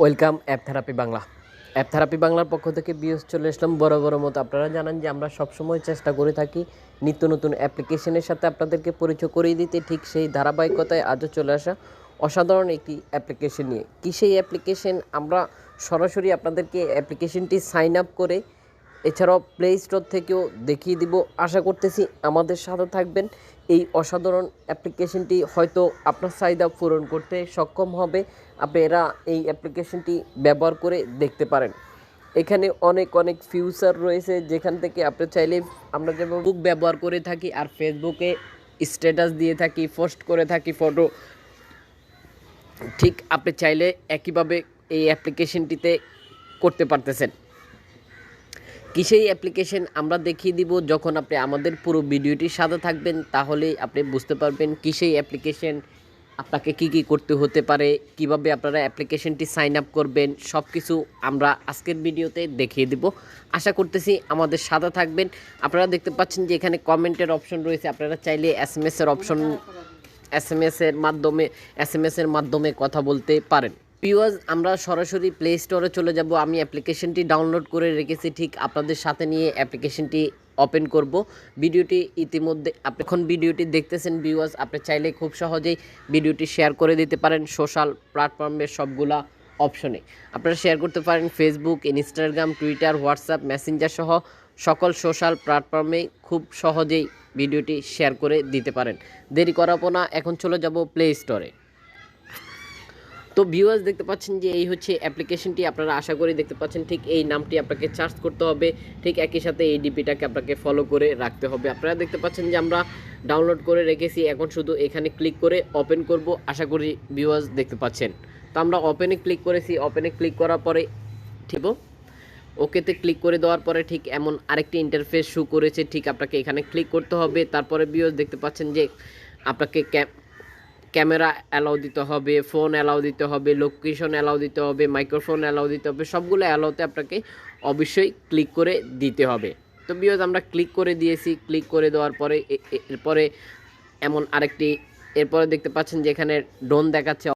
Welcome app therapy Bangla. App therapy বাংলার পক্ষ থেকে চলে আসলাম বড় মতো। আপনারা জানেন যে আমরা সবসময় চেষ্টা করে থাকি নিত্য নতুন অ্যাপ্লিকেশনের সাথে আপনাদেরকে পরিচয় করিয়ে দিতে। ঠিক সেই ধারাবাহিকতায় আজও চলে আসা অসাধারণ একটি অ্যাপ্লিকেশন নিয়ে। কি সেই অ্যাপ্লিকেশন? আমরা সরাসরি আপনাদেরকে অ্যাপ্লিকেশনটি সাইন আপ করে এছাড়াও প্লে স্টোর থেকেও দেখিয়ে দিব। আশা করতেছি আমাদের সাথে থাকবেন। এই অসাধারণ অ্যাপ্লিকেশনটি হয়তো আপনার চাহিদা পূরণ করতে সক্ষম হবে। আপনারা এই অ্যাপ্লিকেশনটি ব্যবহার করে দেখতে পারেন। এখানে অনেক ফিউচার রয়েছে, যেখান থেকে আপনি চাইলে আমরা যেমন ফেসবুক ব্যবহার করে থাকি আর ফেসবুকে স্ট্যাটাস দিয়ে থাকি, পোস্ট করে থাকি ফটো, ঠিক আপনি চাইলে একইভাবে এই অ্যাপ্লিকেশনটিতে করতে পারতেছেন। কি সেই অ্যাপ্লিকেশন আমরা দেখিয়ে দিব। যখন আপনি আমাদের পুরো ভিডিওটির সাথে থাকবেন তাহলেই আপনি বুঝতে পারবেন কি সেই অ্যাপ্লিকেশন, আপনাকে কি করতে হতে পারে, কিভাবে আপনারা অ্যাপ্লিকেশনটি সাইন আপ করবেন, সব কিছু আমরা আজকের ভিডিওতে দেখিয়ে দিব। আশা করতেছি আমাদের সাথে থাকবেন। আপনারা দেখতে পাচ্ছেন যে এখানে কমেন্টের অপশন রয়েছে। আপনারা চাইলে এস এর মাধ্যমে কথা বলতে পারেন। ভিউয়ার্স, আমরা সরাসরি প্লে স্টোরে চলে যাব। আমি অ্যাপ্লিকেশনটি ডাউনলোড করে রেখেছি, ঠিক আপনাদের সাথে নিয়ে অ্যাপ্লিকেশনটি ওপেন করব। ভিডিওটি ইতিমধ্যে আপনি এখন ভিডিওটি দেখতেছেন ভিউয়ার্স, আপনি চাইলে খুব সহজেই ভিডিওটি শেয়ার করে দিতে পারেন সোশ্যাল প্ল্যাটফর্মের সবগুলা অপশনে। আপনারা শেয়ার করতে পারেন Facebook, Instagram, Twitter, WhatsApp, Messenger সহ সকল সোশ্যাল প্ল্যাটফর্মে খুব সহজেই ভিডিওটি শেয়ার করে দিতে পারেন। দেরি করাবো না, এখন চলে যাব প্লে স্টোরে। তো ভিউয়ার্স, দেখতে পাচ্ছেন যে এই হচ্ছে অ্যাপ্লিকেশনটি। আপনারা আশা করি দেখতে পাচ্ছেন ঠিক এই নামটি আপনাকে সার্চ করতে হবে। ঠিক একই সাথে এই ডিপিটাকে আপনাকে ফলো করে রাখতে হবে। আপনারা দেখতে পাচ্ছেন যে আমরা ডাউনলোড করে রেখেছি, এখন শুধু এখানে ক্লিক করে ওপেন করব। আশা করি ভিউয়ার্স দেখতে পাচ্ছেন। তো আমরা ওপেনে ক্লিক করেছি। ওপেনে ক্লিক করার পরে ঠিক ওকেতে ক্লিক করে দেওয়ার পরে ঠিক এমন আরেকটি ইন্টারফেস শো করেছে। ঠিক আপনাকে এখানে ক্লিক করতে হবে। তারপরে ভিউয়ার্স দেখতে পাচ্ছেন যে আপনাকে ক্যামেরা অ্যালাউ দিতে হবে, ফোন অ্যালাউ দিতে হবে, লোকেশন অ্যালাউ দিতে হবে, মাইক্রোফোন অ্যালাউ দিতে হবে। সবগুলো অ্যালাউতে আপনাকে অবশ্যই ক্লিক করে দিতে হবে। তো ভিউয়ার্স, আমরা ক্লিক করে দিয়েছি। ক্লিক করে দেওয়ার পরে এরপরে এমন আরেকটি এরপরে দেখতে পাচ্ছেন যে এখানে ড্রোন দেখাচ্ছে।